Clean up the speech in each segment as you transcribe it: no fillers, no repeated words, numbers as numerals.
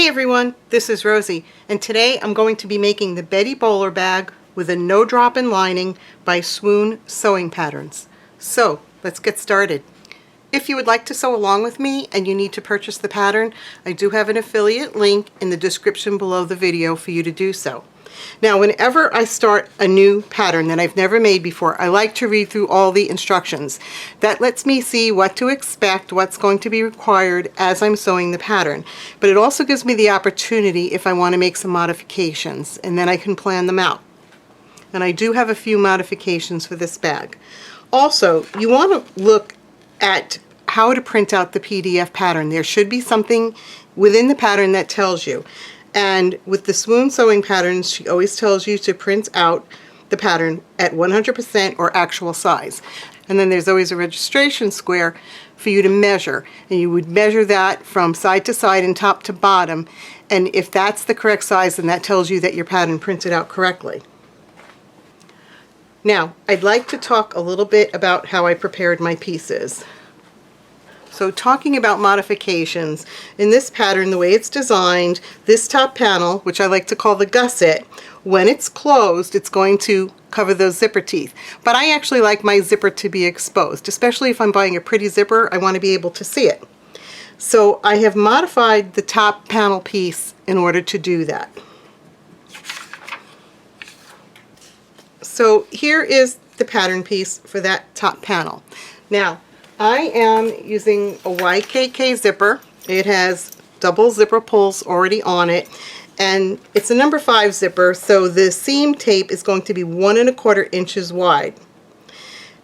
Hey everyone, this is Rosie, and today I'm going to be making the Betty Bowler bag with a no drop-in lining by Swoon Sewing Patterns. So let's get started. If you would like to sew along with me and you need to purchase the pattern, I do have an affiliate link in the description below the video for you to do so. Now, whenever I start a new pattern that I've never made before, I like to read through all the instructions. That lets me see what to expect, what's going to be required as I'm sewing the pattern. But it also gives me the opportunity if I want to make some modifications, and then I can plan them out. And I do have a few modifications for this bag. Also, you want to look at how to print out the PDF pattern. There should be something within the pattern that tells you. And with the Swoon sewing patterns, she always tells you to print out the pattern at 100% or actual size. And then there's always a registration square for you to measure. And you would measure that from side to side and top to bottom. And if that's the correct size, then that tells you that your pattern printed out correctly. Now, I'd like to talk a little bit about how I prepared my pieces. So talking about modifications, in this pattern, the way it's designed, this top panel, which I like to call the gusset, when it's closed, it's going to cover those zipper teeth. But I actually like my zipper to be exposed, especially if I'm buying a pretty zipper, I want to be able to see it. So I have modified the top panel piece in order to do that. So here is the pattern piece for that top panel. Now, I am using a YKK zipper. It has double zipper pulls already on it, and it's a number 5 zipper, so the seam tape is going to be 1 1/4 inches wide.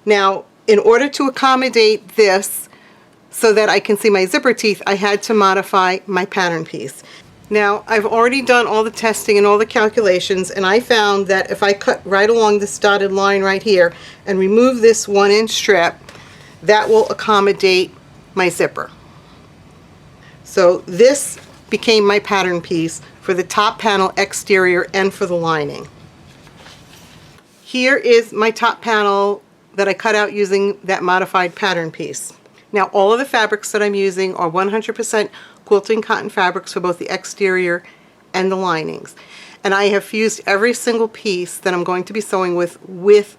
Now, in order to accommodate this so that I can see my zipper teeth, I had to modify my pattern piece. Now, I've already done all the testing and all the calculations, and I found that if I cut right along this dotted line right here and remove this 1-inch strip, that will accommodate my zipper. So this became my pattern piece for the top panel exterior and for the lining. Here is my top panel that I cut out using that modified pattern piece. Now, all of the fabrics that I'm using are 100% quilting cotton fabrics for both the exterior and the linings. And I have fused every single piece that I'm going to be sewing with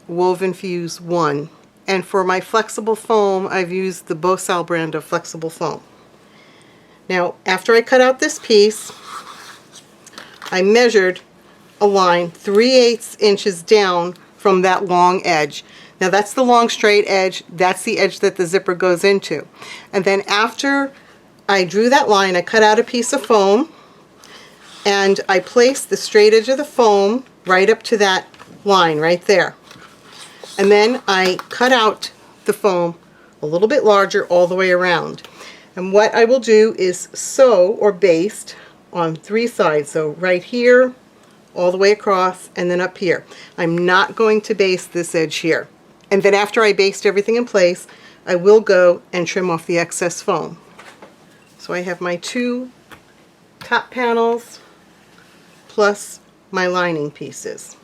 Woven Fuse 1. And for my flexible foam, I've used the Bosal brand of flexible foam. Now, after I cut out this piece, I measured a line 3/8 inches down from that long edge. Now, that's the long straight edge. That's the edge that the zipper goes into. And then after I drew that line, I cut out a piece of foam, and I placed the straight edge of the foam right up to that line right there. And then I cut out the foam a little bit larger all the way around. And what I will do is sew or baste on 3 sides. So right here, all the way across, and then up here. I'm not going to baste this edge here. And then after I baste everything in place, I will go and trim off the excess foam. So I have my 2 top panels plus my lining pieces.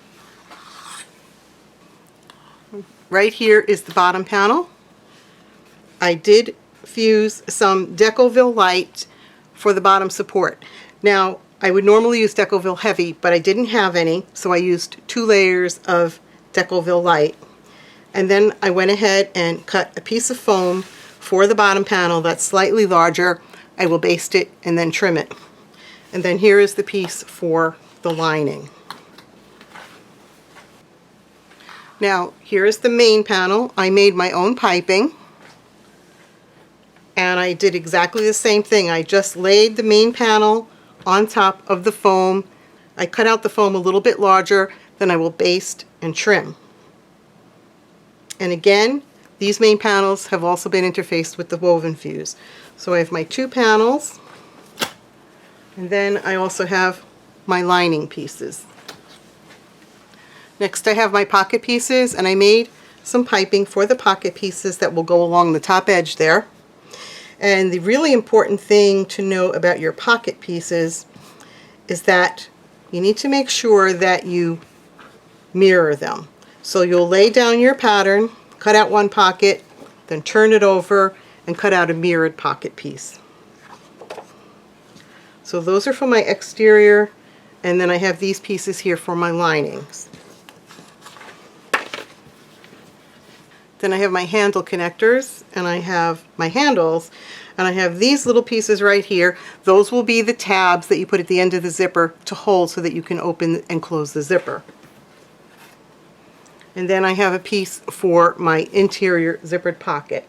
Right here is the bottom panel. I did fuse some Decoville Light for the bottom support. Now, I would normally use Decoville Heavy, but I didn't have any, so I used 2 layers of Decoville Light. And then I went ahead and cut a piece of foam for the bottom panel that's slightly larger. I will baste it and then trim it. And then here is the piece for the lining. Now, here is the main panel. I made my own piping, and I did exactly the same thing. I just laid the main panel on top of the foam. I cut out the foam a little bit larger, then I will baste and trim. And again, these main panels have also been interfaced with the Woven Fuse. So I have my 2 panels, and then I also have my lining pieces. Next, I have my pocket pieces, and I made some piping for the pocket pieces that will go along the top edge there. And the really important thing to know about your pocket pieces is that you need to make sure that you mirror them. So you'll lay down your pattern, cut out one pocket, then turn it over and cut out a mirrored pocket piece. So those are for my exterior, and then I have these pieces here for my linings. Then I have my handle connectors, and I have my handles, and I have these little pieces right here. Those will be the tabs that you put at the end of the zipper to hold so that you can open and close the zipper. And then I have a piece for my interior zippered pocket.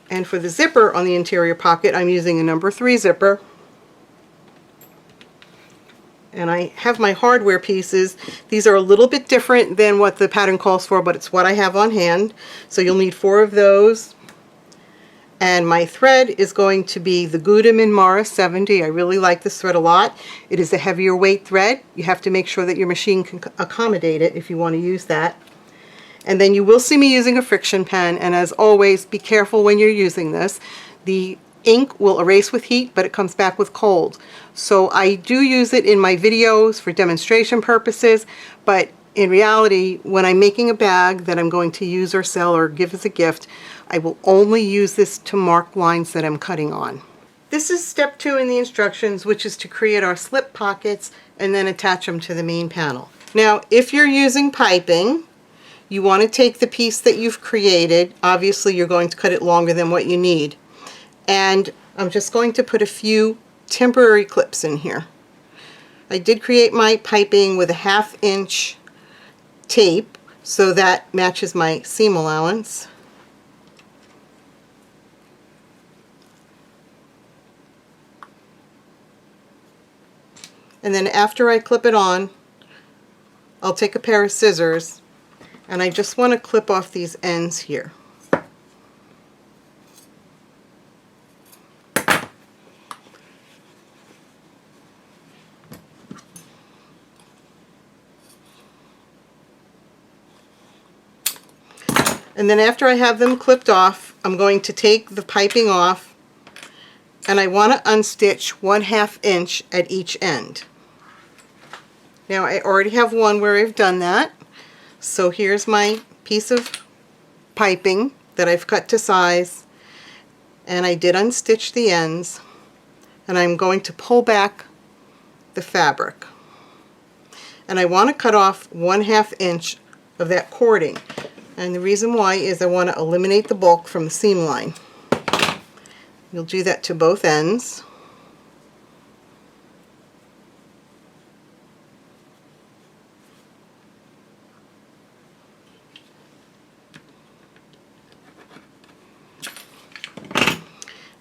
And for the zipper on the interior pocket, I'm using a number 3 zipper. And I have my hardware pieces. These are a little bit different than what the pattern calls for, but it's what I have on hand. So you'll need 4 of those. And my thread is going to be the Gouda Mara 70. I really like this thread a lot. It is a heavier weight thread. You have to make sure that your machine can accommodate it if you want to use that. And then you will see me using a friction pen, and as always, be careful when you're using this. The ink will erase with heat, but it comes back with cold. So I do use it in my videos for demonstration purposes, but in reality, when I'm making a bag that I'm going to use or sell or give as a gift, I will only use this to mark lines that I'm cutting on. This is step 2 in the instructions, which is to create our slip pockets and then attach them to the main panel. Now, if you're using piping, you want to take the piece that you've created. Obviously, you're going to cut it longer than what you need. And I'm just going to put a few temporary clips in here. I did create my piping with a 1/2 inch tape, so that matches my seam allowance. And then after I clip it on, I'll take a pair of scissors, and I just want to clip off these ends here. And then after I have them clipped off, I'm going to take the piping off, and I want to unstitch 1/2 inch at each end. Now I already have one where I've done that. So here's my piece of piping that I've cut to size, and I did unstitch the ends, and I'm going to pull back the fabric. And I want to cut off 1/2 inch of that cording. And the reason why is I want to eliminate the bulk from the seam line. You'll do that to both ends.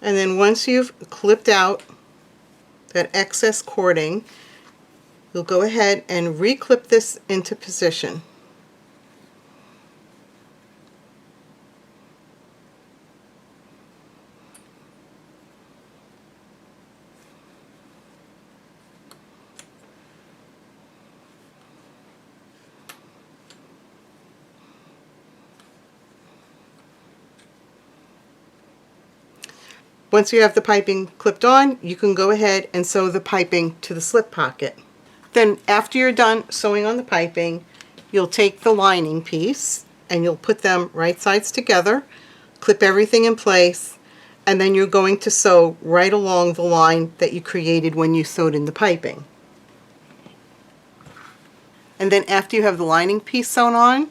And then once you've clipped out that excess cording, you'll go ahead and re-clip this into position. Once you have the piping clipped on, you can go ahead and sew the piping to the slip pocket. Then after you're done sewing on the piping, you'll take the lining piece and you'll put them right sides together, clip everything in place, and then you're going to sew right along the line that you created when you sewed in the piping. And then after you have the lining piece sewn on,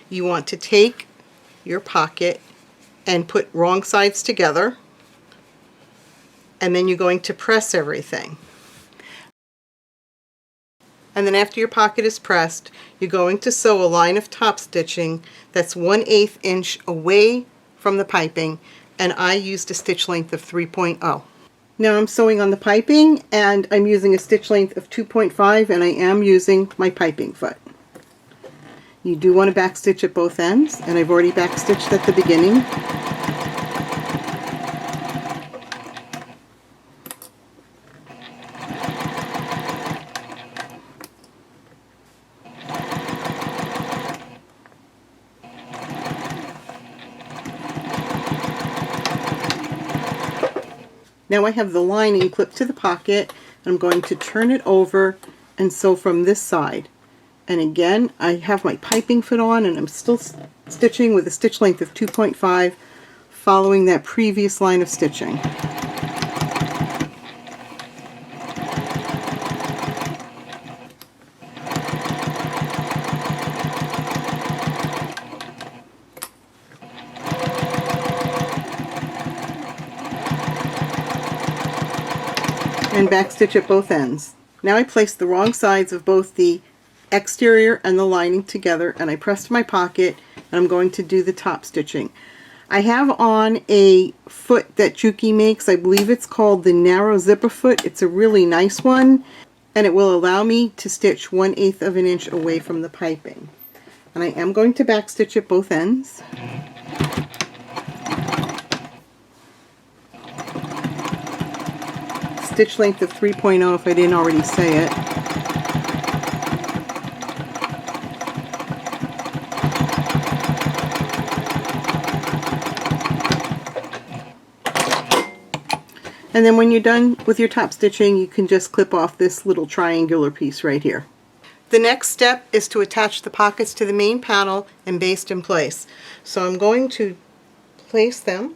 you want to take your pocket and put wrong sides together, and then you're going to press everything. And then after your pocket is pressed, you're going to sew a line of top stitching that's 1/8 inch away from the piping, and I used a stitch length of 3.0. Now I'm sewing on the piping, and I'm using a stitch length of 2.5, and I am using my piping foot. You do want to backstitch at both ends, and I've already backstitched at the beginning. Now I have the lining clipped to the pocket, and I'm going to turn it over and sew from this side. And again, I have my piping foot on, and I'm still stitching with a stitch length of 2.5, following that previous line of stitching. and backstitch at both ends. Now I placed the wrong sides of both the exterior and the lining together, and I pressed my pocket, and I'm going to do the top stitching. I have on a foot that Juki makes. I believe it's called the narrow zipper foot. It's a really nice one, and it will allow me to stitch 1/8 of an inch away from the piping. And I am going to backstitch at both ends. Stitch length of 3.0 if I didn't already say it. And then when you're done with your top stitching, you can just clip off this little triangular piece right here. The next step is to attach the pockets to the main panel and baste in place. So I'm going to place them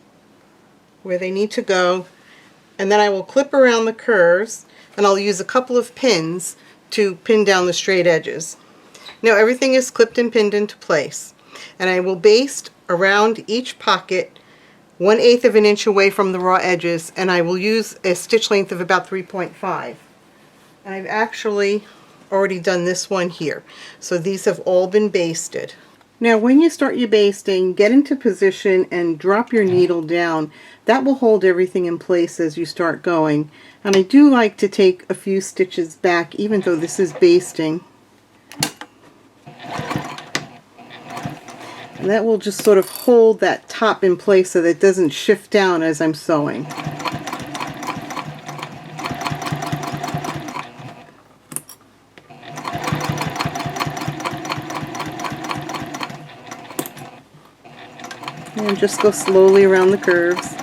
where they need to go, and then I will clip around the curves, and I'll use a couple of pins to pin down the straight edges. Now everything is clipped and pinned into place, and I will baste around each pocket 1/8 of an inch away from the raw edges, and I will use a stitch length of about 3.5. And I've actually already done this one here. So these have all been basted. Now when you start your basting, get into position and drop your needle down. That will hold everything in place as you start going. And I do like to take a few stitches back even though this is basting. And that will just sort of hold that top in place so that it doesn't shift down as I'm sewing. And just go slowly around the curves.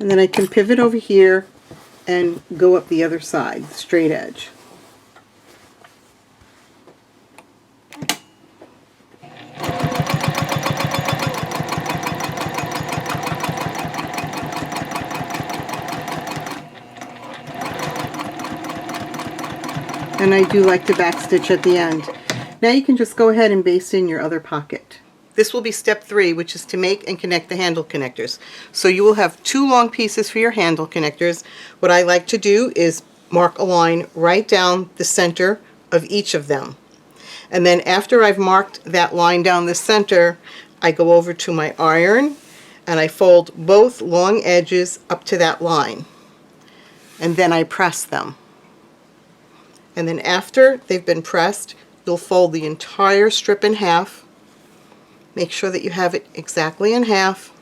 And then I can pivot over here and go up the other side, the straight edge. And I do like to backstitch at the end. Now you can just go ahead and baste in your other pocket. This will be step 3, which is to make and connect the handle connectors. So you will have 2 long pieces for your handle connectors. What I like to do is mark a line right down the center of each of them. And then after I've marked that line down the center, I go over to my iron and I fold both long edges up to that line. And then I press them. And then after they've been pressed, you'll fold the entire strip in half. Make sure that you have it exactly in half.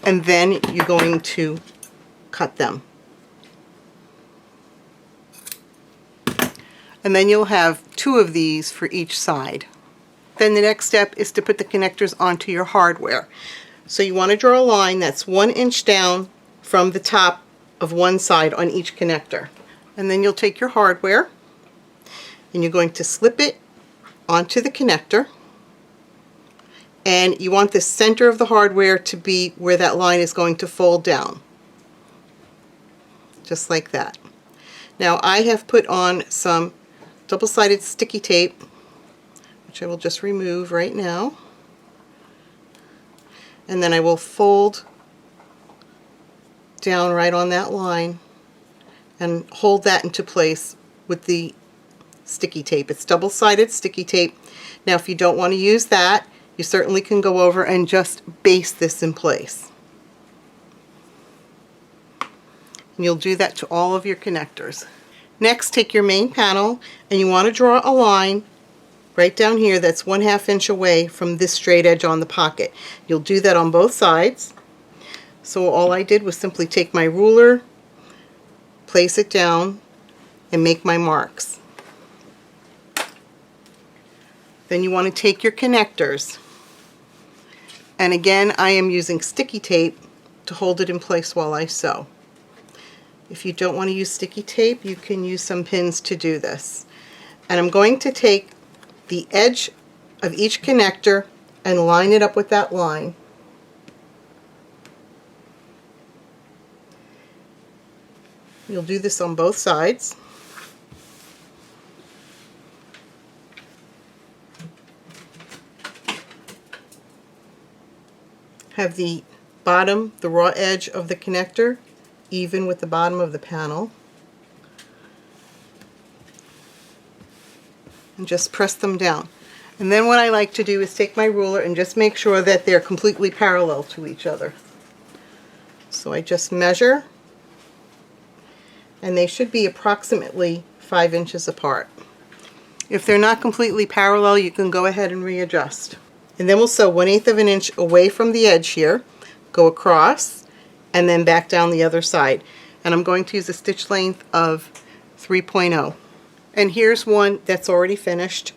And then you're going to cut them. And then you'll have 2 of these for each side. Then the next step is to put the connectors onto your hardware. So you want to draw a line that's 1 inch down from the top of one side on each connector. And then you'll take your hardware and you're going to slip it onto the connector, and you want the center of the hardware to be where that line is going to fold down, just like that. Now I have put on some double-sided sticky tape, which I will just remove right now, and then I will fold down right on that line and hold that into place with the sticky tape. It's double-sided sticky tape. Now if you don't want to use that, you certainly can go over and just baste this in place. And you'll do that to all of your connectors. Next, take your main panel and you want to draw a line right down here that's 1/2 inch away from this straight edge on the pocket. You'll do that on both sides. So all I did was simply take my ruler, place it down, and make my marks. Then you want to take your connectors, and again I am using sticky tape to hold it in place while I sew. If you don't want to use sticky tape, you can use some pins to do this. And I'm going to take the edge of each connector and line it up with that line. You'll do this on both sides. Have the bottom, the raw edge of the connector even with the bottom of the panel. And just press them down. And then what I like to do is take my ruler and just make sure that they're completely parallel to each other. So I just measure, and they should be approximately 5 inches apart. If they're not completely parallel, you can go ahead and readjust. And then we'll sew 1/8 of an inch away from the edge here, go across, and then back down the other side. And I'm going to use a stitch length of 3.0. And here's one that's already finished.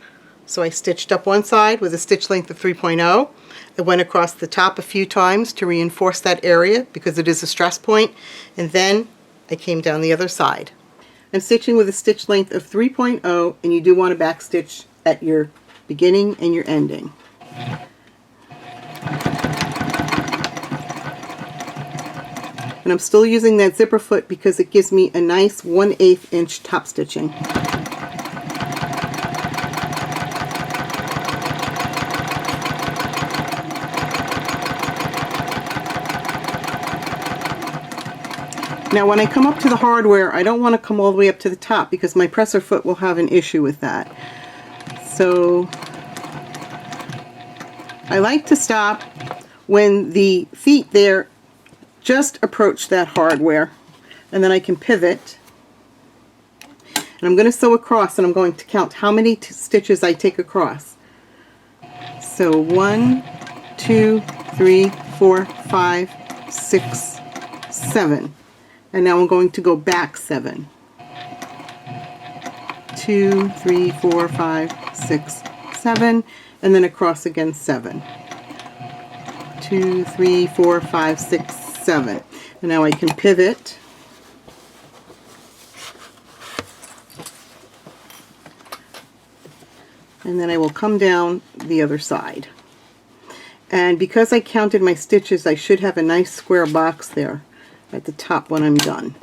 So I stitched up one side with a stitch length of 3.0. I went across the top a few times to reinforce that area because it is a stress point, and then I came down the other side. I'm stitching with a stitch length of 3.0, and you do want to back stitch at your beginning and your ending. And I'm still using that zipper foot because it gives me a nice 1/8 inch top stitching. Now when I come up to the hardware, I don't want to come all the way up to the top because my presser foot will have an issue with that. So I like to stop when the feet there just approach that hardware, and then I can pivot. And I'm going to sew across, and I'm going to count how many stitches I take across. So 1, 2, 3, 4, 5, 6, 7. And now I'm going to go back 7. 2, 3, 4, 5, 6, 7, and then across again 7. 2, 3, 4, 5, 6, 7. And now I can pivot. And then I will come down the other side. And because I counted my stitches, I should have a nice square box there at the top when I'm done.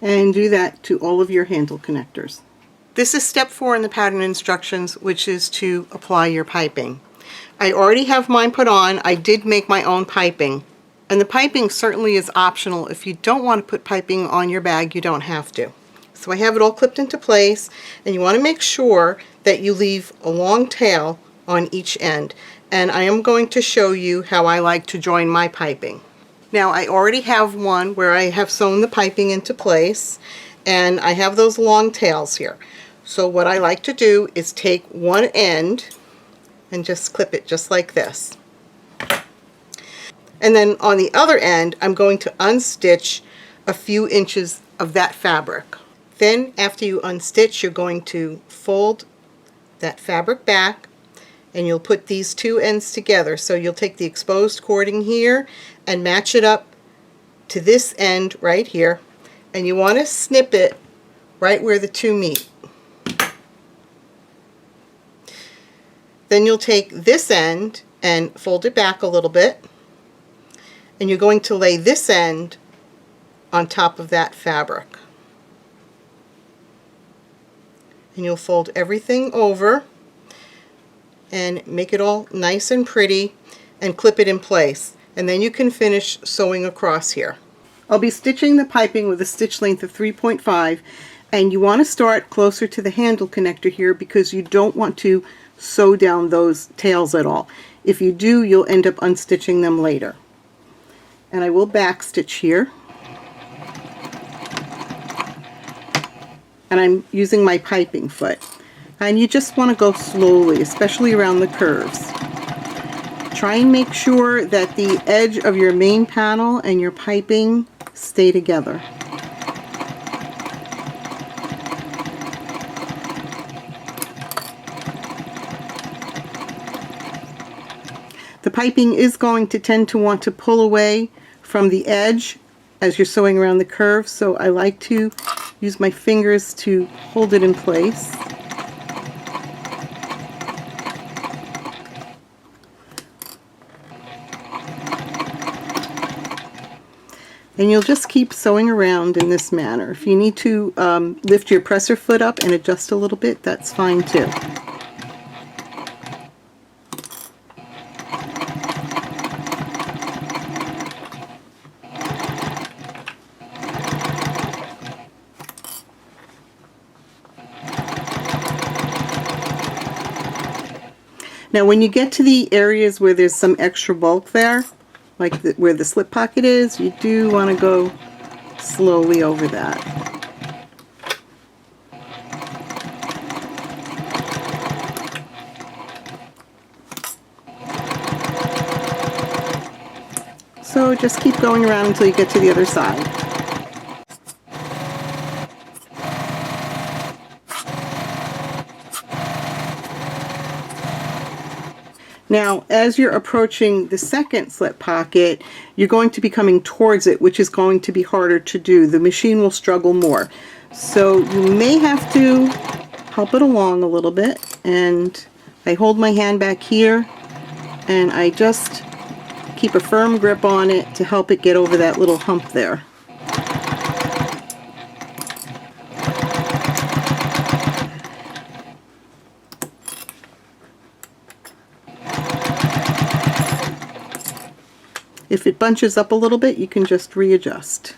And do that to all of your handle connectors. This is step 4 in the pattern instructions, which is to apply your piping. I already have mine put on. I did make my own piping. And the piping certainly is optional. If you don't want to put piping on your bag, you don't have to. So I have it all clipped into place, and you want to make sure that you leave a long tail on each end. And I am going to show you how I like to join my piping. Now I already have one where I have sewn the piping into place, and I have those long tails here. So what I like to do is take one end and just clip it just like this. And then on the other end, I'm going to unstitch a few inches of that fabric. Then after you unstitch, you're going to fold that fabric back, and you'll put these two ends together. So you'll take the exposed cording here and match it up to this end right here, and you want to snip it right where the two meet. Then you'll take this end and fold it back a little bit, and you're going to lay this end on top of that fabric. And you'll fold everything over and make it all nice and pretty and clip it in place. And then you can finish sewing across here. I'll be stitching the piping with a stitch length of 3.5, and you want to start closer to the handle connector here because you don't want to sew down those tails at all. If you do, you'll end up unstitching them later. And I will back stitch here. And I'm using my piping foot. And you just want to go slowly, especially around the curves. Try and make sure that the edge of your main panel and your piping stay together. The piping is going to tend to want to pull away from the edge as you're sewing around the curve, so I like to use my fingers to hold it in place. And you'll just keep sewing around in this manner. If you need to lift your presser foot up and adjust a little bit, that's fine too. Now when you get to the areas where there's some extra bulk there, like where the slip pocket is, you do want to go slowly over that. So just keep going around until you get to the other side. Now, as you're approaching the second slip pocket, you're going to be coming towards it, which is going to be harder to do. The machine will struggle more. So you may have to help it along a little bit. And I hold my hand back here, and I just keep a firm grip on it to help it get over that little hump there. If it bunches up a little bit, you can just readjust.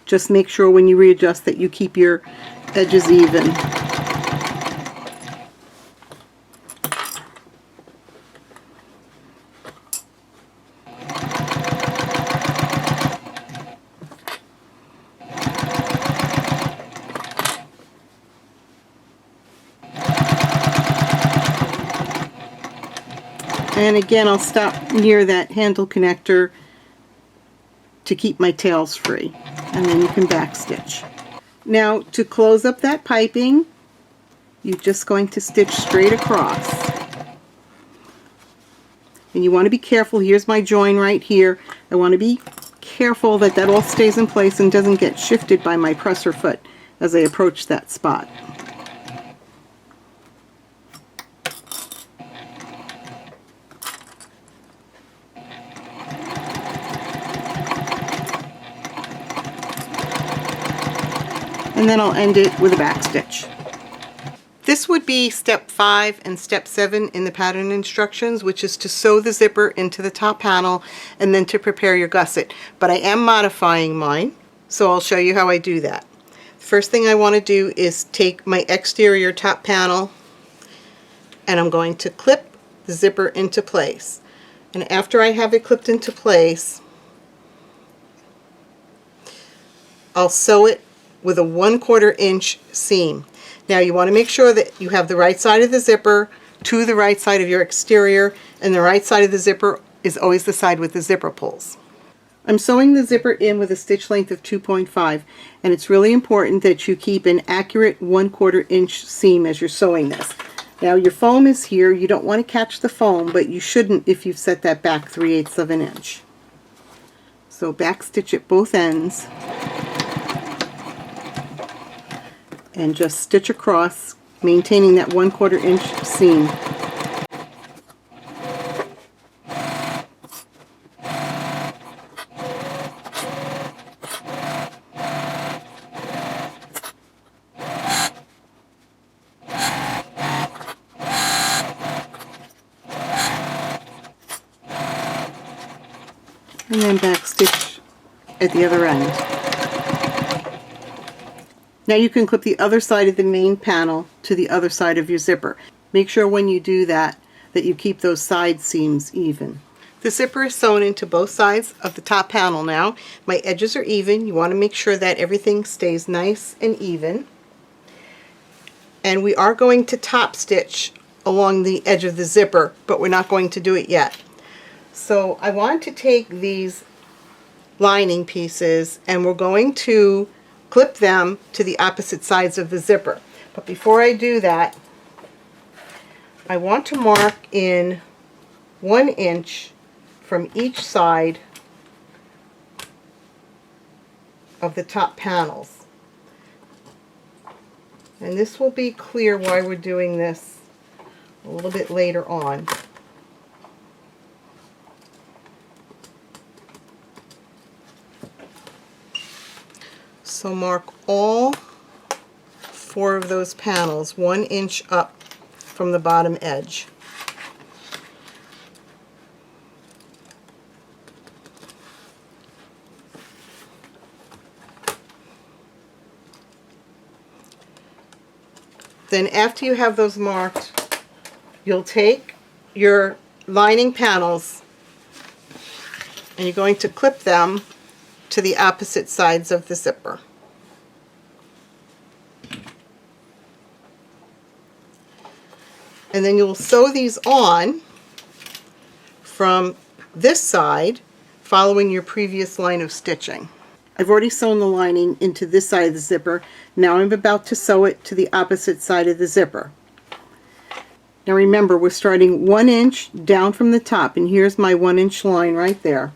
Just make sure when you readjust that you keep your edges even. And again, I'll stop near that handle connector to keep my tails free, and then you can backstitch. Now, to close up that piping, you're just going to stitch straight across. And you want to be careful. Here's my join right here. I want to be careful that that all stays in place and doesn't get shifted by my presser foot as I approach that spot. And then I'll end it with a back stitch. This would be step 5 and step 7 in the pattern instructions, which is to sew the zipper into the top panel and then to prepare your gusset. But I am modifying mine, so I'll show you how I do that. The first thing I want to do is take my exterior top panel, and I'm going to clip the zipper into place. And after I have it clipped into place, I'll sew it with a 1/4 inch seam. Now you want to make sure that you have the right side of the zipper to the right side of your exterior, and the right side of the zipper is always the side with the zipper pulls. I'm sewing the zipper in with a stitch length of 2.5, and it's really important that you keep an accurate 1/4 inch seam as you're sewing this. Now your foam is here. You don't want to catch the foam, but you shouldn't if you've set that back 3/8 of an inch. So back stitch at both ends, and just stitch across, maintaining that 1/4 inch seam. And then back stitch at the other end. Now you can clip the other side of the main panel to the other side of your zipper. Make sure when you do that that you keep those side seams even. The zipper is sewn into both sides of the top panel now. My edges are even. You want to make sure that everything stays nice and even. And we are going to top stitch along the edge of the zipper, but we're not going to do it yet. So I want to take these lining pieces and we're going to clip them to the opposite sides of the zipper. But before I do that, I want to mark in 1 inch from each side of the top panels. And this will be clear why we're doing this a little bit later on. So mark all 4 of those panels 1 inch up from the bottom edge. Then after you have those marked, you'll take your lining panels and you're going to clip them to the opposite sides of the zipper. And then you'll sew these on from this side, following your previous line of stitching. I've already sewn the lining into this side of the zipper. Now I'm about to sew it to the opposite side of the zipper. Now remember, we're starting 1 inch down from the top, and here's my 1 inch line right there.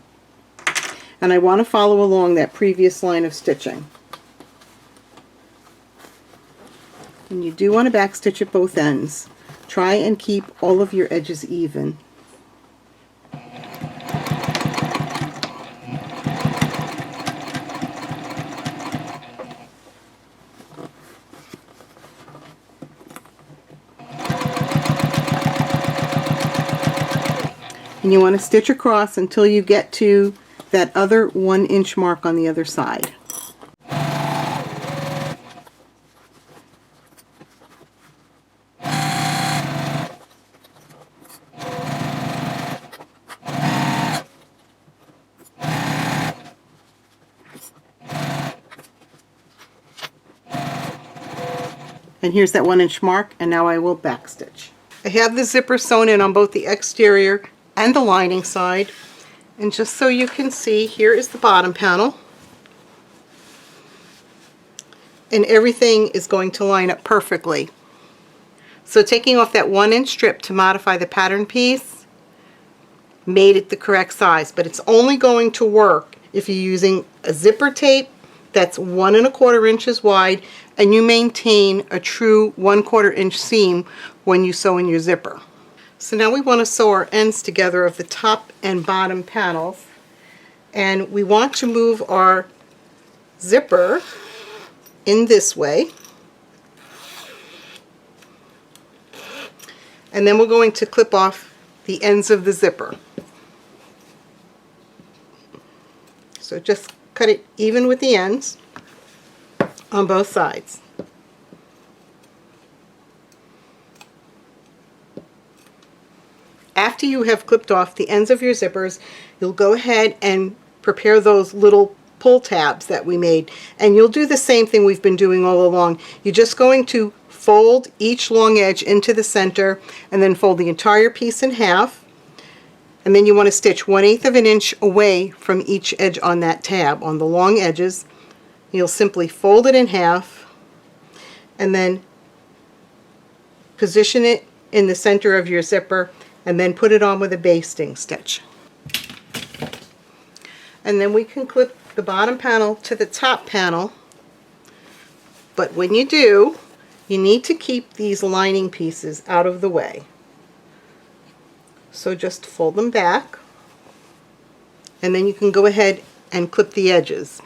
And I want to follow along that previous line of stitching. And you do want to backstitch at both ends. Try and keep all of your edges even. And you want to stitch across until you get to that other 1 inch mark on the other side. And here's that 1 inch mark, and now I will backstitch. I have the zipper sewn in on both the exterior and the lining side, and just so you can see, here is the bottom panel, and everything is going to line up perfectly. So taking off that 1 inch strip to modify the pattern piece made it the correct size, but it's only going to work if you're using a zipper tape that's 1 1/4 inches wide and you maintain a true 1/4 inch seam when you sew in your zipper. So now we want to sew our ends together of the top and bottom panels, and we want to move our zipper in this way, and then we're going to clip off the ends of the zipper. So just cut it even with the ends on both sides. After you have clipped off the ends of your zippers, you'll go ahead and prepare those little pull tabs that we made, and you'll do the same thing we've been doing all along. You're just going to fold each long edge into the center and then fold the entire piece in half, and then you want to stitch 1/8 of an inch away from each edge on that tab on the long edges. You'll simply fold it in half and then position it in the center of your zipper, and then put it on with a basting stitch. And then we can clip the bottom panel to the top panel, but when you do, you need to keep these lining pieces out of the way. So just fold them back, and then you can go ahead and clip the edges.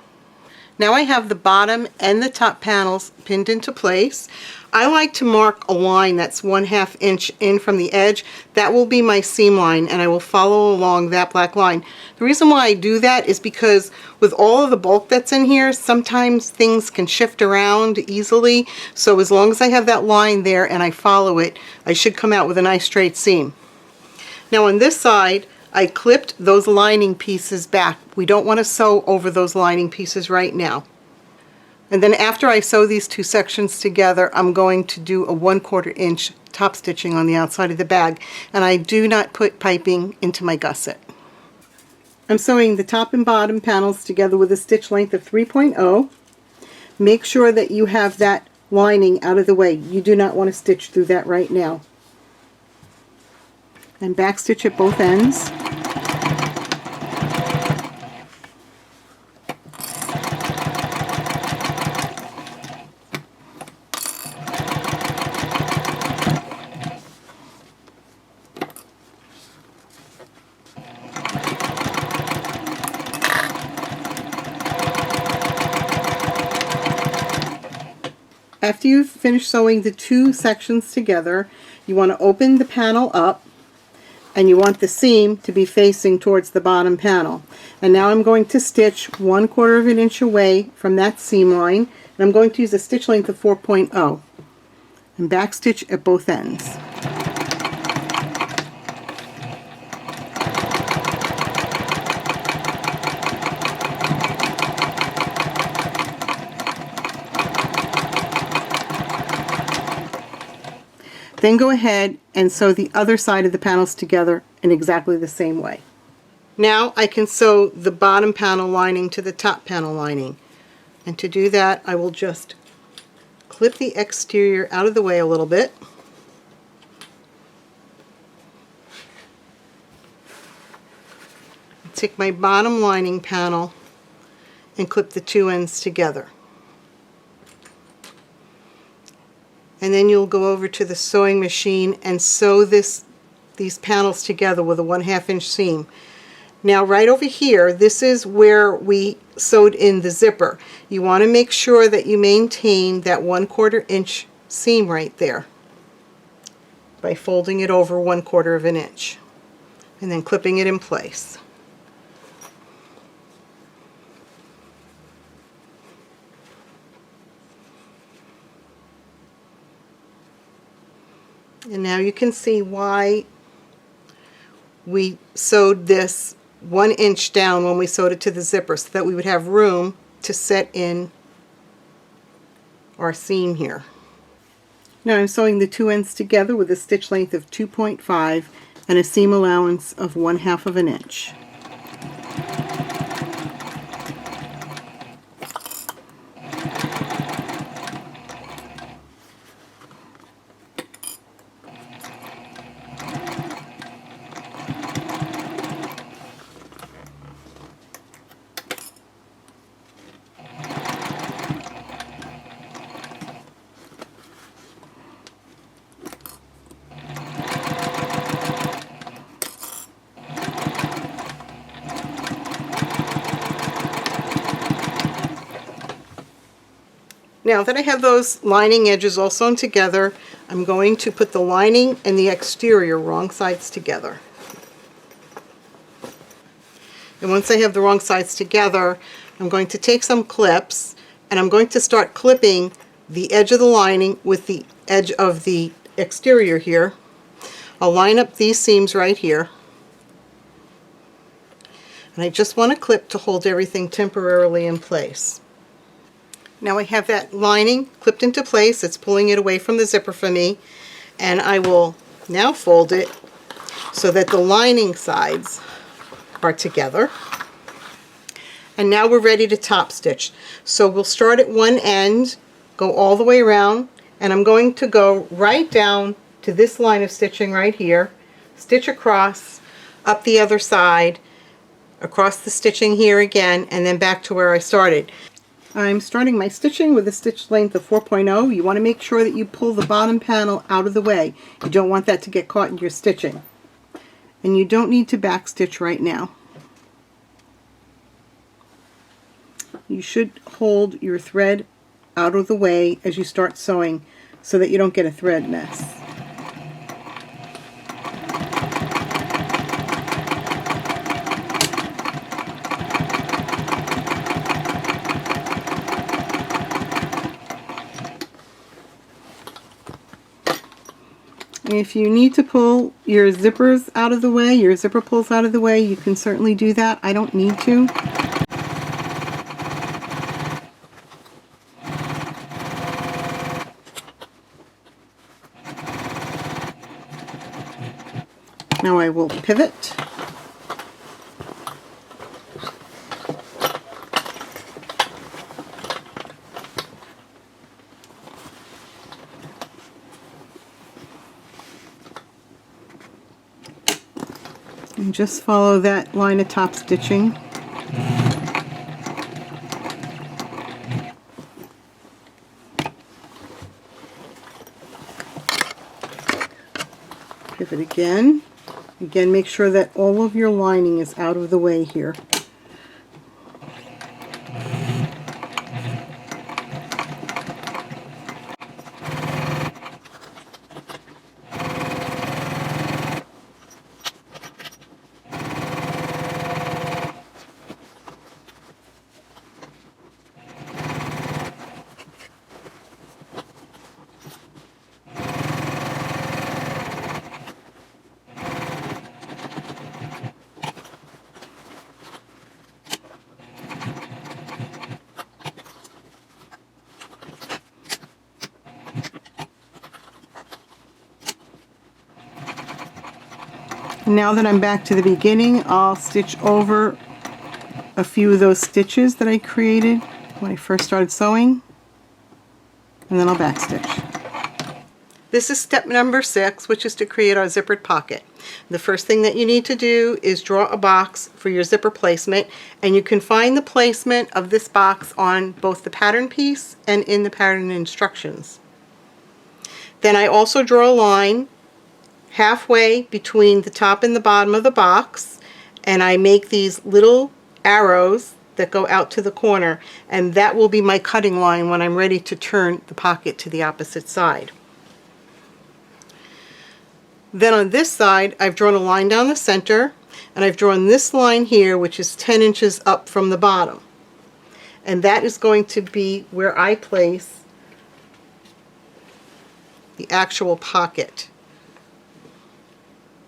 Now I have the bottom and the top panels pinned into place. I like to mark a line that's 1/2 inch in from the edge. That will be my seam line, and I will follow along that black line. The reason why I do that is because with all of the bulk that's in here, sometimes things can shift around easily. So as long as I have that line there and I follow it, I should come out with a nice straight seam. Now on this side, I clipped those lining pieces back. We don't want to sew over those lining pieces right now. And then after I sew these two sections together, I'm going to do a 1/4 inch top stitching on the outside of the bag, and I do not put piping into my gusset. I'm sewing the top and bottom panels together with a stitch length of 3.0. Make sure that you have that lining out of the way. You do not want to stitch through that right now. And backstitch at both ends. After you've finished sewing the two sections together, you want to open the panel up, and you want the seam to be facing towards the bottom panel. And now I'm going to stitch 1/4 of an inch away from that seam line, and I'm going to use a stitch length of 4.0 and backstitch at both ends. Then go ahead and sew the other side of the panels together in exactly the same way. Now I can sew the bottom panel lining to the top panel lining. And to do that, I will just clip the exterior out of the way a little bit. Take my bottom lining panel and clip the two ends together. And then you'll go over to the sewing machine and sew these panels together with a 1/2 inch seam. Now right over here, this is where we sewed in the zipper. You want to make sure that you maintain that 1/4 inch seam right there by folding it over 1/4 of an inch and then clipping it in place. And now you can see why we sewed this 1 inch down when we sewed it to the zipper, so that we would have room to set in our seam here. Now I'm sewing the two ends together with a stitch length of 2.5 and a seam allowance of 1/2 of an inch. Now that I have those lining edges all sewn together, I'm going to put the lining and the exterior wrong sides together. And once I have the wrong sides together, I'm going to take some clips and I'm going to start clipping the edge of the lining with the edge of the exterior here. I'll line up these seams right here. And I just want to clip to hold everything temporarily in place. Now I have that lining clipped into place. It's pulling it away from the zipper for me. And I will now fold it so that the lining sides are together. And now we're ready to top stitch. So we'll start at one end, go all the way around, and I'm going to go right down to this line of stitching right here, stitch across, up the other side, across the stitching here again, and then back to where I started. I'm starting my stitching with a stitch length of 4.0. You want to make sure that you pull the bottom panel out of the way. You don't want that to get caught in your stitching. And you don't need to back stitch right now. You should hold your thread out of the way as you start sewing so that you don't get a thread mess. If you need to pull your zippers out of the way, your zipper pulls out of the way, you can certainly do that. I don't need to. Now I will pivot. And just follow that line of top stitching. Pivot again. Again, make sure that all of your lining is out of the way here. Now that I'm back to the beginning, I'll stitch over a few of those stitches that I created when I first started sewing, and then I'll backstitch. This is step number 6, which is to create our zippered pocket. The first thing that you need to do is draw a box for your zipper placement, and you can find the placement of this box on both the pattern piece and in the pattern instructions. Then I also draw a line halfway between the top and the bottom of the box, and I make these little arrows that go out to the corner, and that will be my cutting line when I'm ready to turn the pocket to the opposite side. Then on this side, I've drawn a line down the center, and I've drawn this line here, which is 10 inches up from the bottom, and that is going to be where I place the actual pocket.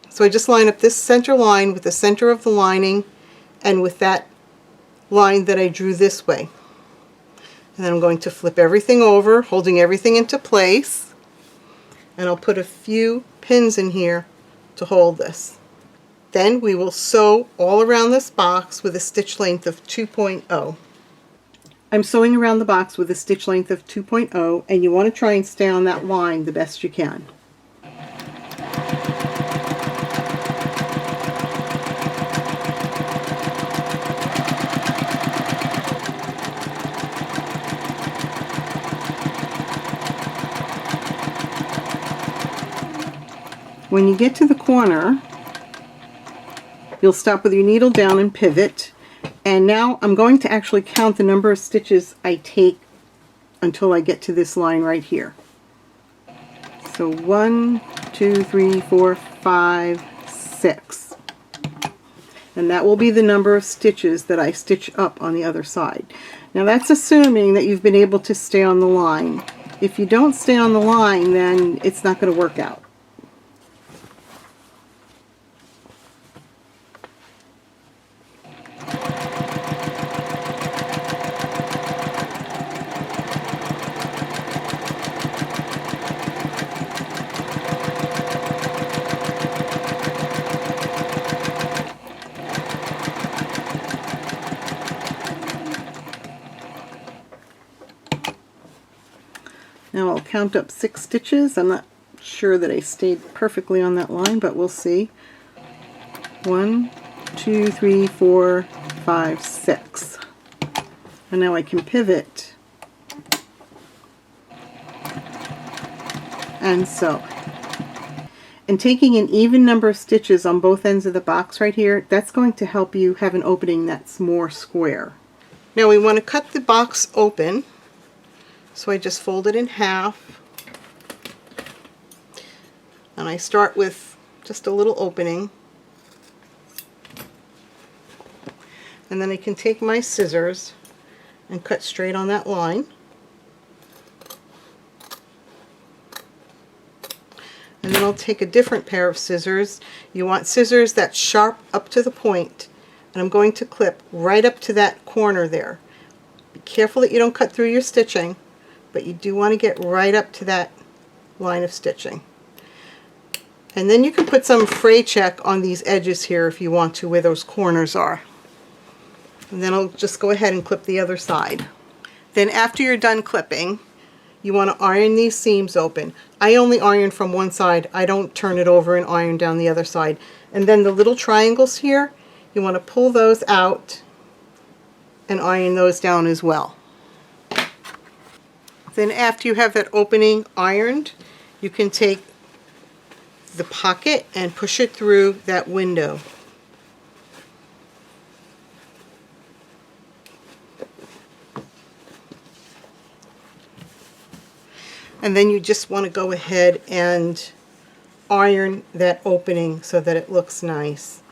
So I just line up this center line with the center of the lining and with that line that I drew this way. And then I'm going to flip everything over, holding everything into place, and I'll put a few pins in here to hold this. Then we will sew all around this box with a stitch length of 2.0. I'm sewing around the box with a stitch length of 2.0, and you want to try and stay on that line the best you can. When you get to the corner, you'll stop with your needle down and pivot. And now I'm going to actually count the number of stitches I take until I get to this line right here. So 1, 2, 3, 4, 5, 6. And that will be the number of stitches that I stitch up on the other side. Now that's assuming that you've been able to stay on the line. If you don't stay on the line, then it's not going to work out. Now I'll count up 6 stitches. I'm not sure that I stayed perfectly on that line, but we'll see. 1, 2, 3, 4, 5, 6. And now I can pivot and sew. And taking an even number of stitches on both ends of the box right here, that's going to help you have an opening that's more square. Now we want to cut the box open. So I just fold it in half, and I start with just a little opening, and then I can take my scissors and cut straight on that line. And then I'll take a different pair of scissors. You want scissors that's sharp up to the point, and I'm going to clip right up to that corner there. Be careful that you don't cut through your stitching, but you do want to get right up to that line of stitching. And then you can put some fray check on these edges here if you want to, where those corners are. And then I'll just go ahead and clip the other side. Then after you're done clipping, you want to iron these seams open. I only iron from one side. I don't turn it over and iron down the other side. And then the little triangles here, you want to pull those out and iron those down as well. Then after you have that opening ironed, you can take the pocket and push it through that window. And then you just want to go ahead and iron that opening so that it looks nice.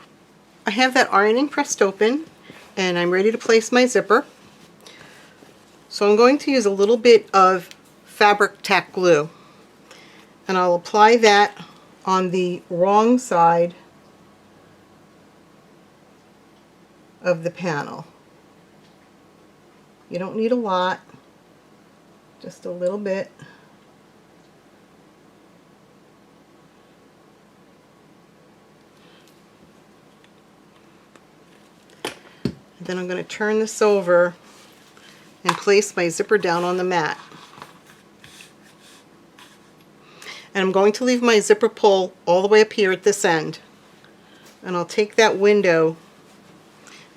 I have that ironing pressed open and I'm ready to place my zipper. So I'm going to use a little bit of fabric tack glue and I'll apply that on the wrong side of the panel. You don't need a lot, just a little bit. Then I'm going to turn this over and place my zipper down on the mat. And I'm going to leave my zipper pull all the way up here at this end. And I'll take that window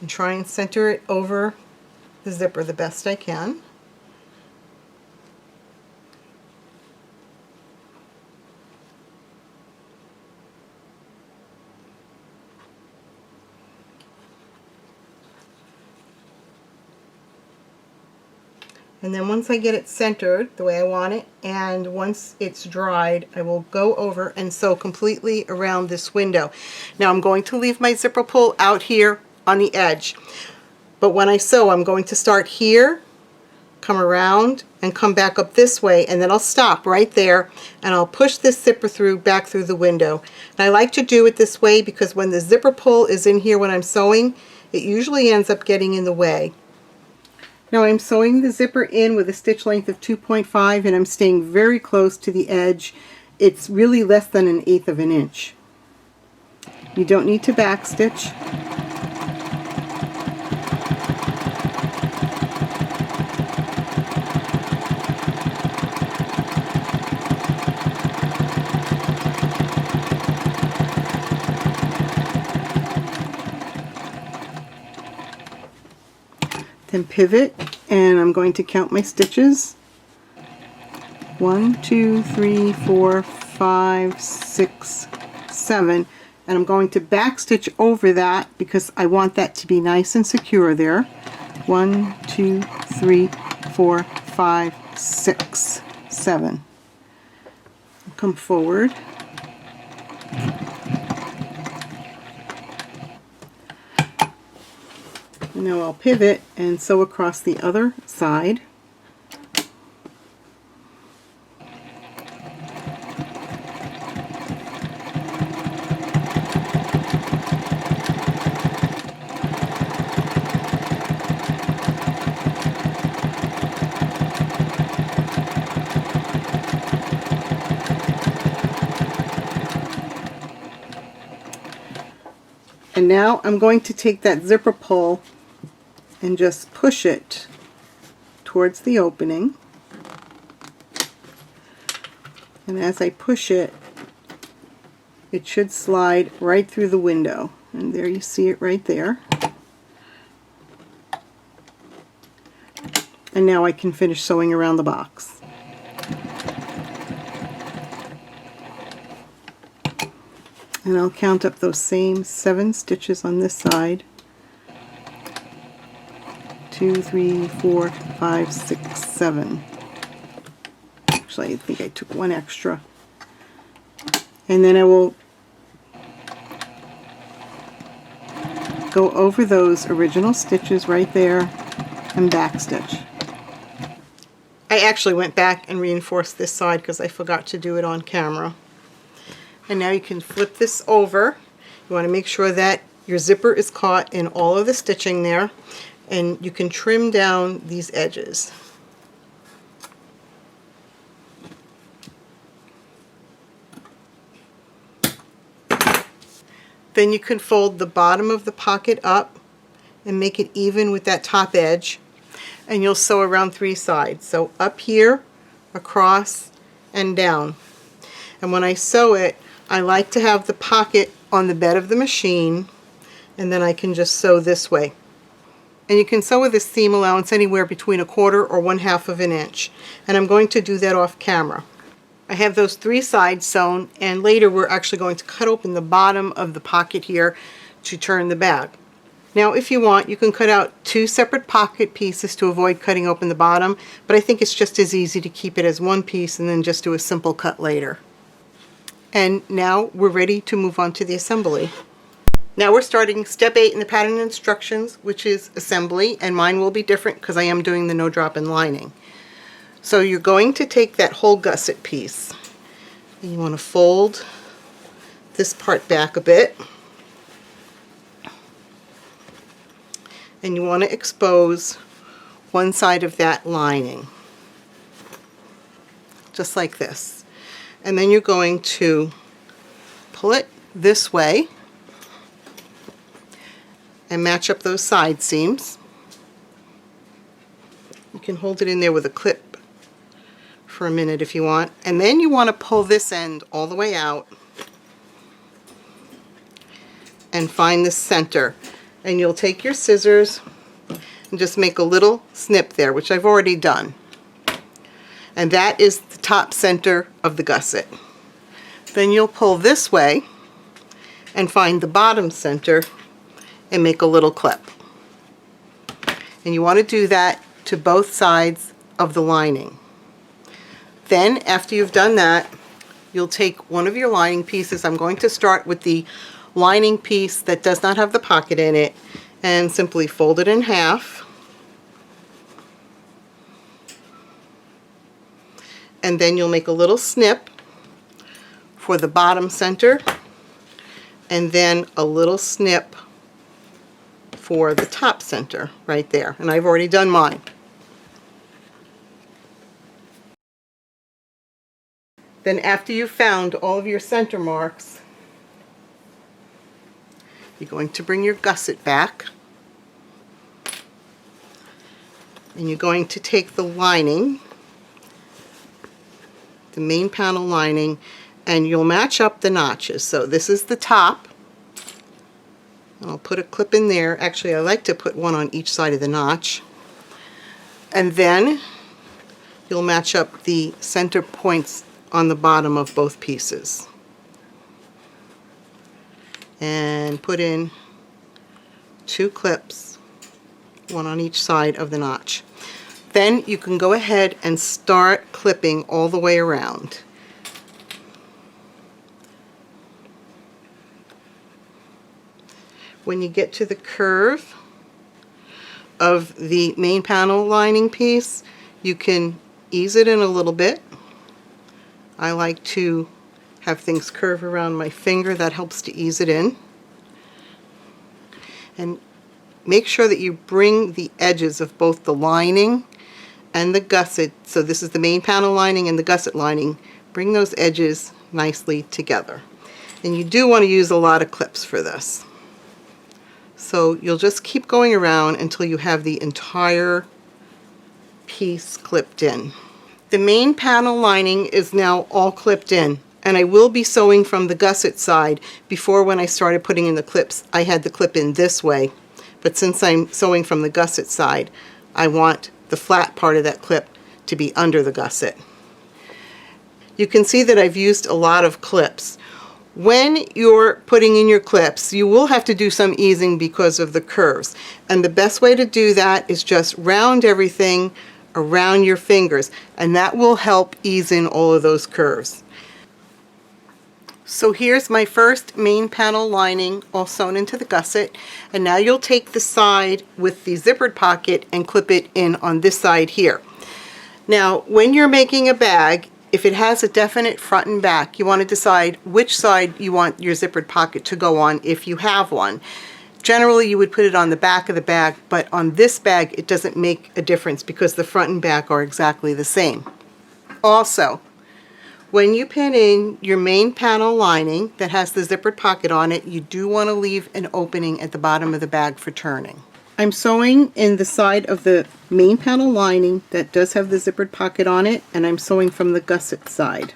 and try and center it over the zipper the best I can. And then once I get it centered the way I want it, and once it's dried, I will go over and sew completely around this window. Now I'm going to leave my zipper pull out here on the edge. But when I sew, I'm going to start here, come around, and come back up this way, and then I'll stop right there, and I'll push this zipper through, back through the window. And I like to do it this way because when the zipper pull is in here when I'm sewing, it usually ends up getting in the way. Now I'm sewing the zipper in with a stitch length of 2.5 and I'm staying very close to the edge. It's really less than 1/8 of an inch. You don't need to backstitch. Then pivot, and I'm going to count my stitches. 1, 2, 3, 4, 5, 6, 7, and I'm going to backstitch over that because I want that to be nice and secure there. 1, 2, 3, 4, 5, 6, 7. Come forward. Now I'll pivot and sew across the other side. And now I'm going to take that zipper pull and just push it towards the opening. And as I push it, it should slide right through the window. And there you see it right there. And now I can finish sewing around the box. And I'll count up those same 7 stitches on this side. 2, 3, 4, 5, 6, 7. Actually, I think I took one extra. And then I will go over those original stitches right there and backstitch. I actually went back and reinforced this side because I forgot to do it on camera. And now you can flip this over. You want to make sure that your zipper is caught in all of the stitching there, and you can trim down these edges. Then you can fold the bottom of the pocket up and make it even with that top edge, and you'll sew around 3 sides. So up here across and down. And when I sew it, I like to have the pocket on the bed of the machine, and then I can just sew this way. And you can sew with a seam allowance anywhere between 1/4 or 1/2 of an inch. And I'm going to do that off camera. I have those 3 sides sewn, and later we're actually going to cut open the bottom of the pocket here to turn the bag. Now if you want, you can cut out 2 separate pocket pieces to avoid cutting open the bottom, but I think it's just as easy to keep it as one piece and then just do a simple cut later. And now we're ready to move on to the assembly. Now we're starting step 8 in the pattern instructions, which is assembly, and mine will be different because I am doing the no drop-in lining. So you're going to take that whole gusset piece, and you want to fold this part back a bit, and you want to expose one side of that lining, just like this. And then you're going to pull it this way and match up those side seams. You can hold it in there with a clip for a minute if you want, and then you want to pull this end all the way out and find the center, and you'll take your scissors and just make a little snip there, which I've already done, and that is the top center of the gusset. Then you'll pull this way and find the bottom center and make a little clip, and you want to do that to both sides of the lining. Then after you've done that, you'll take one of your lining pieces. I'm going to start with the lining piece that does not have the pocket in it, and simply fold it in half, and then you'll make a little snip for the bottom center, and then a little snip for the top center right there, and I've already done mine. Then after you've found all of your center marks, you're going to bring your gusset back, and you're going to take the lining, the main panel lining, and you'll match up the notches. So this is the top, and I'll put a clip in there. Actually, I like to put one on each side of the notch. And then you'll match up the center points on the bottom of both pieces. And put in 2 clips, one on each side of the notch. Then you can go ahead and start clipping all the way around. When you get to the curve of the main panel lining piece, you can ease it in a little bit. I like to have things curve around my finger. That helps to ease it in. And make sure that you bring the edges of both the lining and the gusset, so this is the main panel lining and the gusset lining, bring those edges nicely together. And you do want to use a lot of clips for this. So you'll just keep going around until you have the entire piece clipped in. The main panel lining is now all clipped in, and I will be sewing from the gusset side. Before, when I started putting in the clips, I had the clip in this way, but since I'm sewing from the gusset side, I want the flat part of that clip to be under the gusset. You can see that I've used a lot of clips. When you're putting in your clips, you will have to do some easing because of the curves, and the best way to do that is just round everything around your fingers, and that will help ease in all of those curves. So here's my first main panel lining all sewn into the gusset, and now you'll take the side with the zippered pocket and clip it in on this side here. Now when you're making a bag, if it has a definite front and back, you want to decide which side you want your zippered pocket to go on if you have one. Generally you would put it on the back of the bag, but on this bag it doesn't make a difference because the front and back are exactly the same. Also, when you pin in your main panel lining that has the zippered pocket on it, you do want to leave an opening at the bottom of the bag for turning. I'm sewing in the side of the main panel lining that does have the zippered pocket on it, and I'm sewing from the gusset side.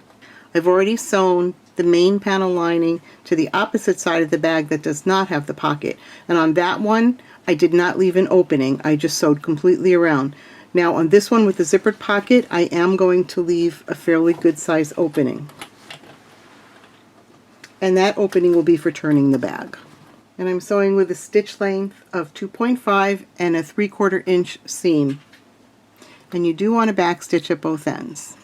I've already sewn the main panel lining to the opposite side of the bag that does not have the pocket, and on that one I did not leave an opening. I just sewed completely around. Now on this one with the zippered pocket, I am going to leave a fairly good size opening, and that opening will be for turning the bag. And I'm sewing with a stitch length of 2.5 and a 3/4 inch seam, and you do want to back stitch at both ends.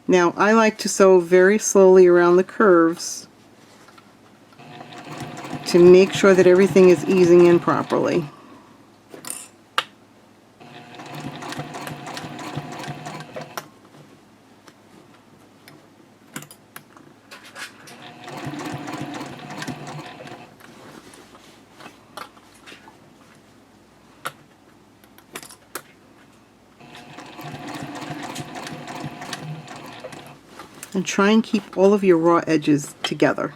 Now I like to sew very slowly around the curves to make sure that everything is easing in properly. And try and keep all of your raw edges together.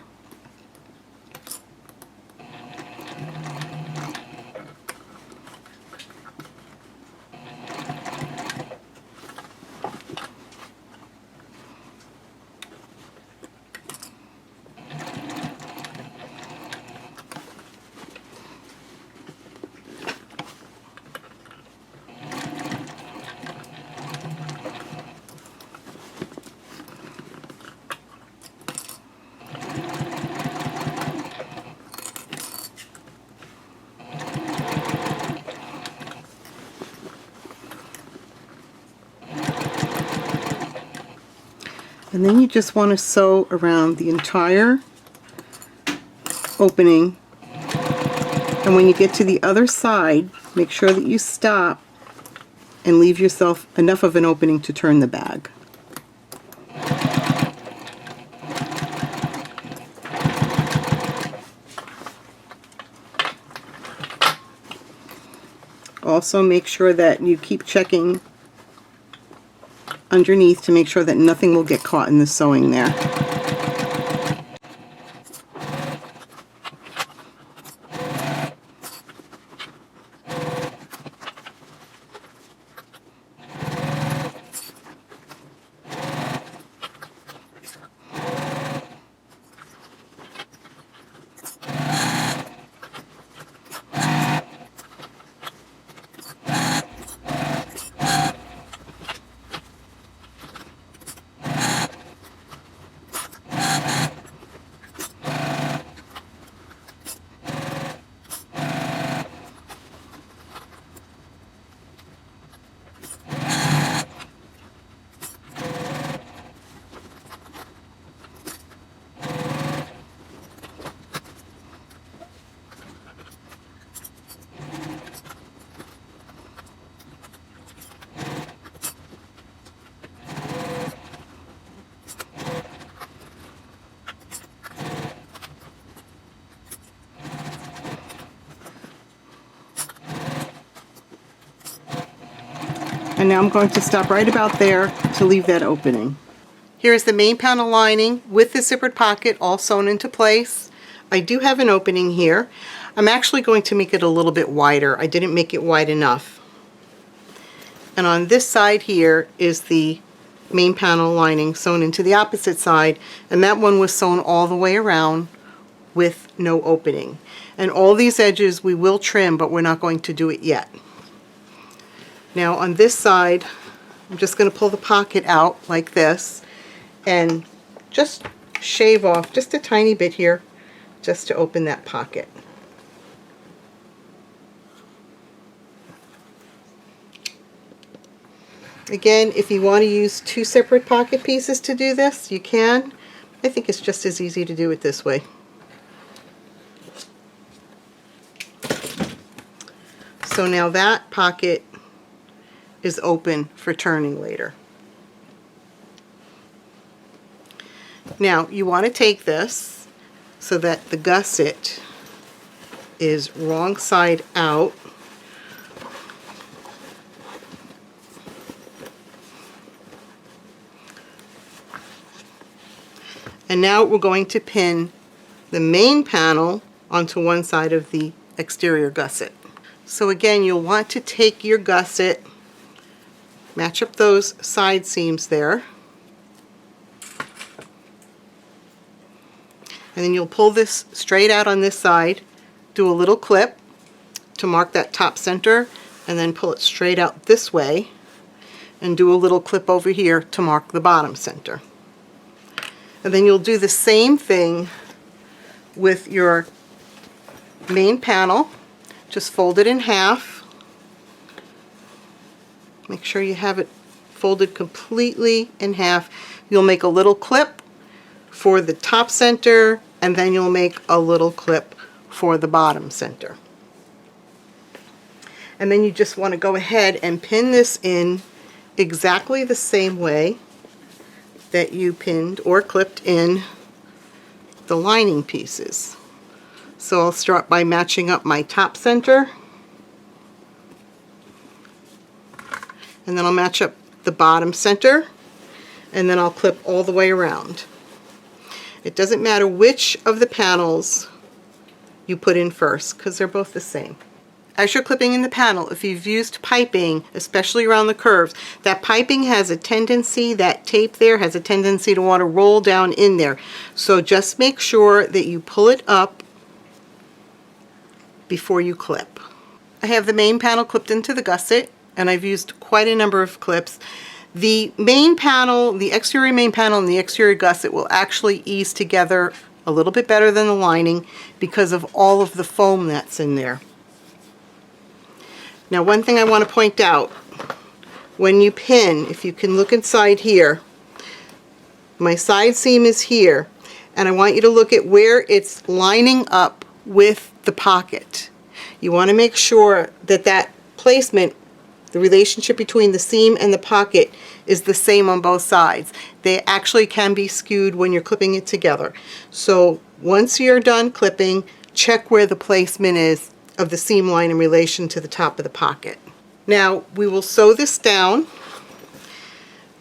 And then you just want to sew around the entire opening, and when you get to the other side, make sure that you stop and leave yourself enough of an opening to turn the bag. Also make sure that you keep checking underneath to make sure that nothing will get caught in the sewing there. And now I'm going to stop right about there to leave that opening. Here's the main panel lining with the zippered pocket all sewn into place. I do have an opening here. I'm actually going to make it a little bit wider. I didn't make it wide enough. And on this side here is the main panel lining sewn into the opposite side, and that one was sewn all the way around with no opening. And all these edges we will trim, but we're not going to do it yet. Now on this side, I'm just going to pull the pocket out like this and just shave off just a tiny bit here just to open that pocket. Again, if you want to use two separate pocket pieces to do this, you can. I think it's just as easy to do it this way. So now that pocket is open for turning later. Now you want to take this so that the gusset is wrong side out, And now we're going to pin the main panel onto one side of the exterior gusset. So again, you'll want to take your gusset, match up those side seams there, and then you'll pull this straight out on this side, do a little clip to mark that top center, and then pull it straight out this way and do a little clip over here to mark the bottom center. And then you'll do the same thing with your main panel. Just fold it in half. Make sure you have it folded completely in half. You'll make a little clip for the top center, and then you'll make a little clip for the bottom center. And then you just want to go ahead and pin this in exactly the same way that you pinned or clipped in the lining pieces. So I'll start by matching up my top center, and then I'll match up the bottom center, and then I'll clip all the way around. It doesn't matter which of the panels you put in first, because they're both the same. As you're clipping in the panel, if you've used piping, especially around the curves, that piping has a tendency, that tape there has a tendency to want to roll down in there. So just make sure that you pull it up before you clip. I have the main panel clipped into the gusset, and I've used quite a number of clips. The main panel, the exterior main panel and the exterior gusset will actually ease together a little bit better than the lining because of all of the foam that's in there. Now, one thing I want to point out, when you pin, if you can look inside here, my side seam is here, and I want you to look at where it's lining up with the pocket. You want to make sure that that placement, the relationship between the seam and the pocket, is the same on both sides. They actually can be skewed when you're clipping it together. So once you're done clipping, check where the placement is of the seam line in relation to the top of the pocket. Now we will sew this down,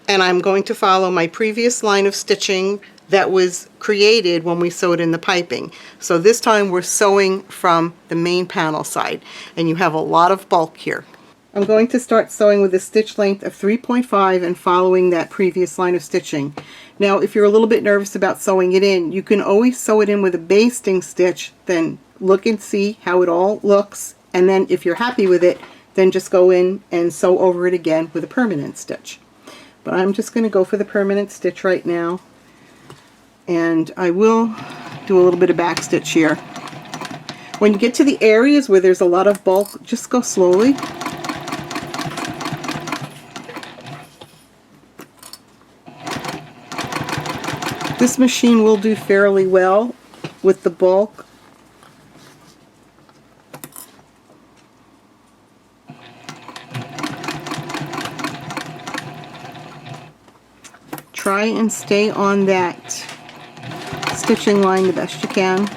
and I'm going to follow my previous line of stitching that was created when we sewed in the piping. So this time we're sewing from the main panel side, and you have a lot of bulk here. I'm going to start sewing with a stitch length of 3.5 and following that previous line of stitching. Now if you're a little bit nervous about sewing it in, you can always sew it in with a basting stitch, then look and see how it all looks, and then if you're happy with it, then just go in and sew over it again with a permanent stitch. But I'm just going to go for the permanent stitch right now, and I will do a little bit of back stitch here. When you get to the areas where there's a lot of bulk, just go slowly. This machine will do fairly well with the bulk. Try and stay on that stitching line the best you can.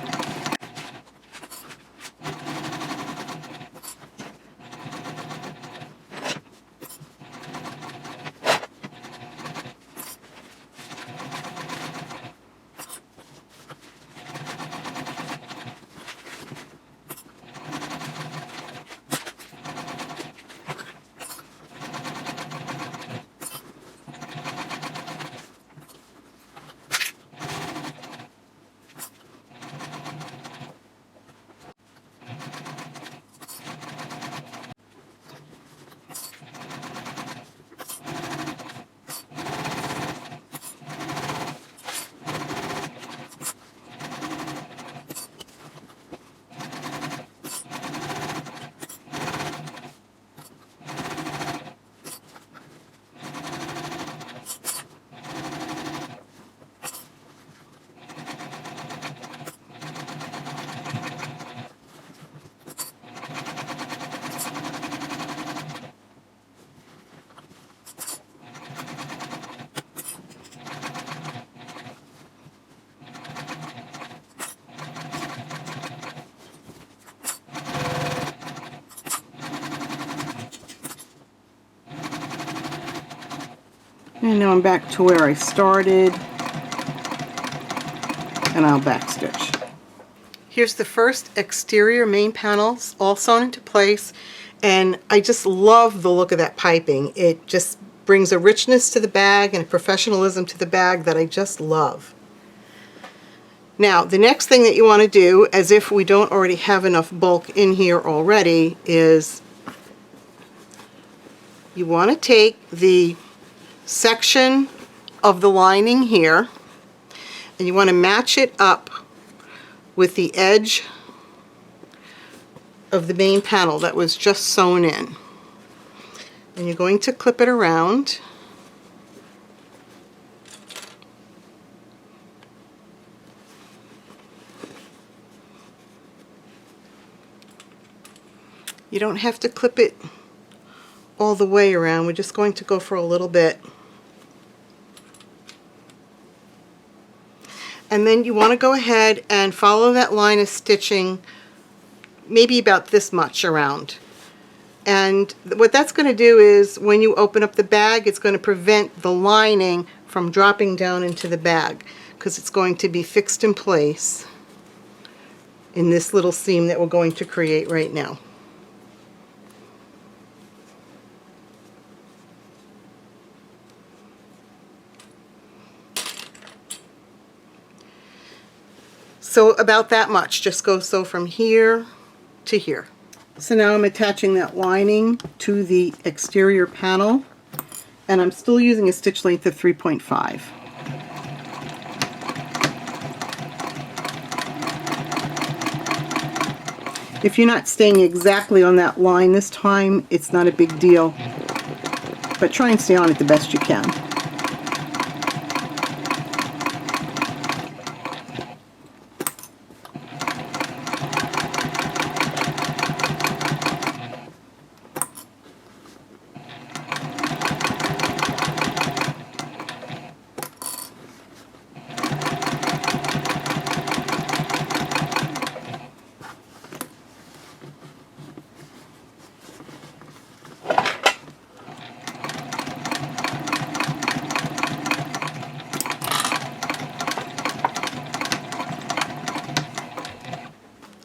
And now I'm back to where I started. and I'll backstitch. Here's the first exterior main panels all sewn into place, and I just love the look of that piping. It just brings a richness to the bag and a professionalism to the bag that I just love. Now, the next thing that you want to do, as if we don't already have enough bulk in here already, is you want to take the section of the lining here and you want to match it up with the edge of the main panel that was just sewn in. And you're going to clip it around. You don't have to clip it all the way around. We're just going to go for a little bit. And then you want to go ahead and follow that line of stitching maybe about this much around. And what that's going to do is when you open up the bag, it's going to prevent the lining from dropping down into the bag because it's going to be fixed in place in this little seam that we're going to create right now. So about that much, just go so from here to here. So now I'm attaching that lining to the exterior panel, and I'm still using a stitch length of 3.5. If you're not staying exactly on that line this time, it's not a big deal, but try and stay on it the best you can.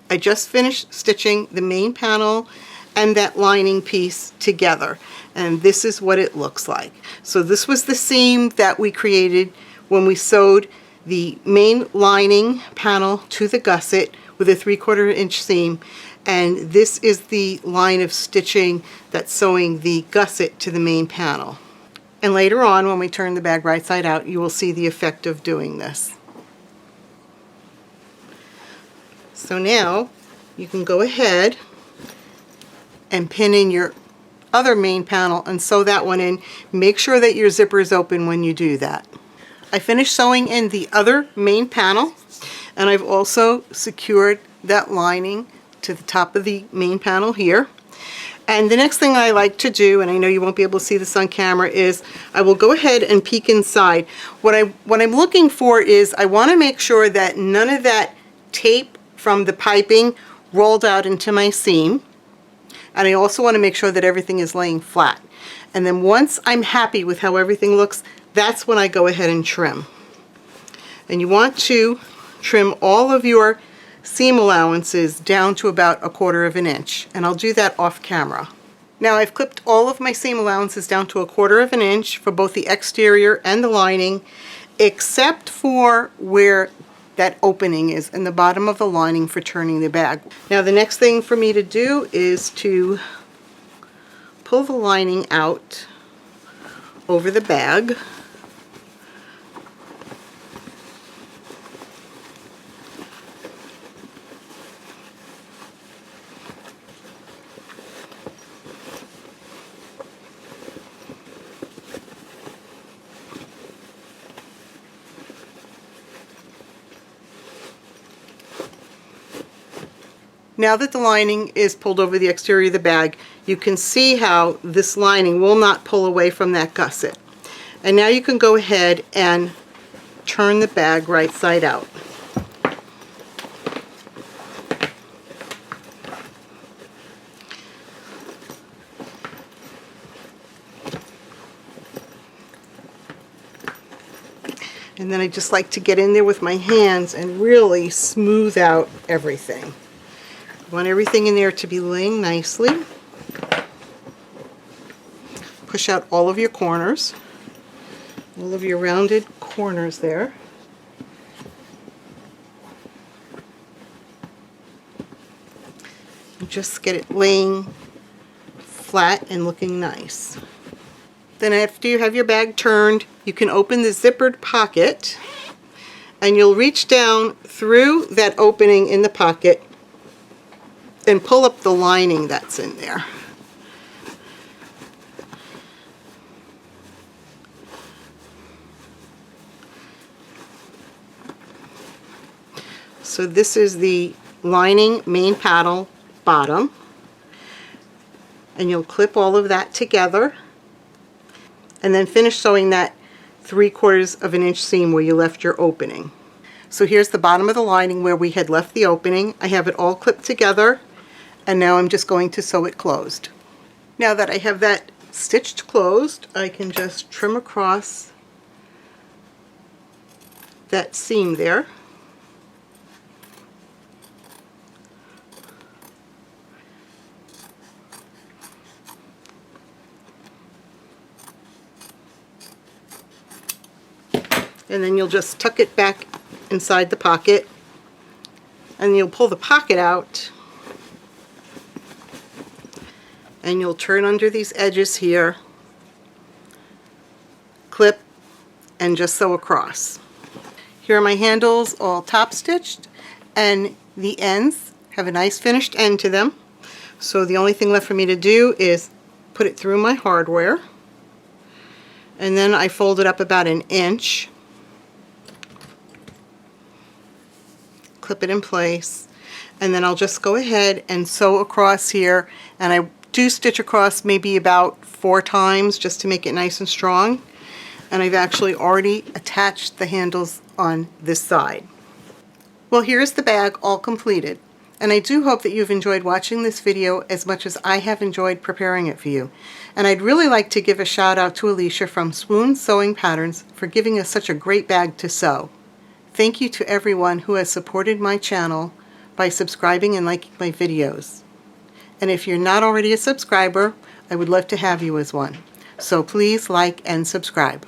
I just finished stitching the main panel and that lining piece together, and this is what it looks like. So this was the seam that we created when we sewed the main lining panel to the gusset with a 3/4 inch seam, and this is the line of stitching that's sewing the gusset to the main panel. And later on, when we turn the bag right side out, you will see the effect of doing this. So now you can go ahead and pin in your other main panel and sew that one in. Make sure that your zipper is open when you do that. I finished sewing in the other main panel, and I've also secured that lining to the top of the main panel here. And the next thing I like to do, and I know you won't be able to see this on camera, is I will go ahead and peek inside. What I'm looking for is I want to make sure that none of that tape from the piping rolled out into my seam, and I also want to make sure that everything is laying flat. And then once I'm happy with how everything looks, that's when I go ahead and trim. And you want to trim all of your seam allowances down to about 1/4 inch, and I'll do that off camera. Now I've clipped all of my seam allowances down to 1/4 inch for both the exterior and the lining, except for where that opening is in the bottom of the lining for turning the bag. Now the next thing for me to do is to pull the lining out over the bag. Now that the lining is pulled over the exterior of the bag, you can see how this lining will not pull away from that gusset. And now you can go ahead and turn the bag right side out. And then I just like to get in there with my hands and really smooth out everything. I want everything in there to be laying nicely. Push out all of your corners, all of your rounded corners there. And just get it laying flat and looking nice. Then after you have your bag turned, you can open the zippered pocket and you'll reach down through that opening in the pocket and pull up the lining that's in there. So this is the lining main panel bottom, and you'll clip all of that together and then finish sewing that 3/4 of an inch seam where you left your opening. So here's the bottom of the lining where we had left the opening. I have it all clipped together, and now I'm just going to sew it closed. Now that I have that stitched closed, I can just trim across that seam there. And then you'll just tuck it back inside the pocket, and you'll pull the pocket out, and you'll turn under these edges here, clip, and just sew across. Here are my handles all top stitched, and the ends have a nice finished end to them. So the only thing left for me to do is put it through my hardware, and then I fold it up about an inch, clip it in place, and then I'll just go ahead and sew across here, and I do stitch across maybe about 4 times just to make it nice and strong. And I've actually already attached the handles on this side. Well, here's the bag all completed, and I do hope that you've enjoyed watching this video as much as I have enjoyed preparing it for you. And I'd really like to give a shout out to Alicia from Swoon Sewing Patterns for giving us such a great bag to sew. Thank you to everyone who has supported my channel by subscribing and liking my videos. And if you're not already a subscriber, I would love to have you as one. So please like and subscribe.